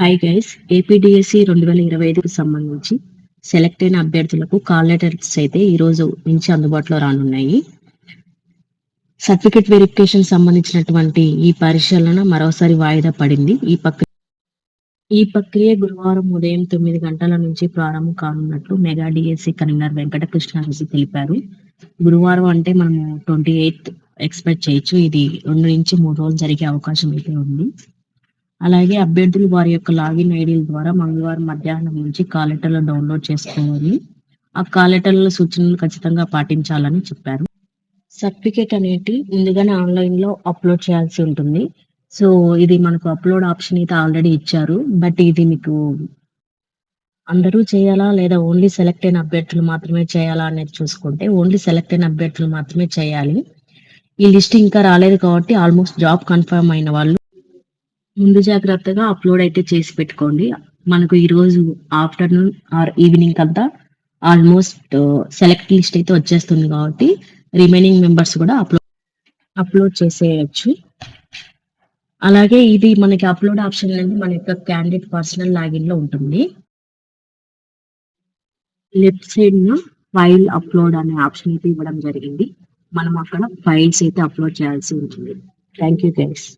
Hi guys, APDSC 2025కి సంబంధించి select అయిన అభ్యర్థులకు కాల్ లెటర్స్ అయితే ఈ రోజు నుంచి అందుబాటులో రానున్నాయి. సర్టిఫికెట్ వెరిఫికేషన్ సంబంధించినటువంటి ఈ పరిశీలన మరోసారి వాయిదా పడింది. ఈ ప్రక్రియ గురువారం ఉదయం 9 గంటల నుంచి ప్రారంభం కానున్నట్లు మెగా డిఎస్సి కన్వీనర్ వెంకటకృష్ణారెడ్డి తెలిపారు. గురువారం అంటే మనము 28th ఎక్స్పెక్ట్ చేయొచ్చు. ఇది 2 నుంచి 3 రోజులు జరిగే అవకాశం అయితే ఉంది. అలాగే అభ్యర్థులు వారి యొక్క లాగిన్ ఐడీల ద్వారా మంగళవారం మధ్యాహ్నం నుంచి కాల్ లెటర్లు డౌన్లోడ్ చేసుకోవాలి. ఆ కాల్ లెటర్ల సూచనలు ఖచ్చితంగా పాటించాలని చెప్పారు. సర్టిఫికేట్ అనేది ముందుగానే ఆన్లైన్లో అప్లోడ్ చేయాల్సి ఉంటుంది. సో ఇది మనకు అప్లోడ్ ఆప్షన్ అయితే ఆల్రెడీ ఇచ్చారు. బట్ ఇది మీకు అందరూ చేయాలా లేదా ఓన్లీ సెలెక్ట్ అయిన అభ్యర్థులు మాత్రమే చేయాలా అనేది చూసుకుంటే ఓన్లీ సెలెక్ట్ అయిన అభ్యర్థులు మాత్రమే చేయాలి. ఈ లిస్ట్ ఇంకా రాలేదు కాబట్టి ఆల్మోస్ట్ జాబ్ కన్ఫర్మ్ అయిన వాళ్ళు ముందు జాగ్రత్తగా అప్లోడ్ అయితే చేసి పెట్టుకోండి. మనకు ఈరోజు ఆఫ్టర్నూన్ ఆర్ ఈవినింగ్ అంతా ఆల్మోస్ట్ సెలెక్ట్ లిస్ట్ అయితే వచ్చేస్తుంది కాబట్టి రిమైనింగ్ మెంబర్స్ కూడా అప్లోడ్ చేసేయచ్చు. అలాగే ఇది మనకి అప్లోడ్ ఆప్షన్ అనేది మన యొక్క క్యాండిడేట్ పర్సనల్ లాగిన్ లో ఉంటుంది. లెఫ్ట్ సైడ్ లో ఫైల్ అప్లోడ్ అనే ఆప్షన్ అయితే ఇవ్వడం జరిగింది. మనం అక్కడ ఫైల్స్ అయితే అప్లోడ్ చేయాల్సి ఉంటుంది. Thank you guys.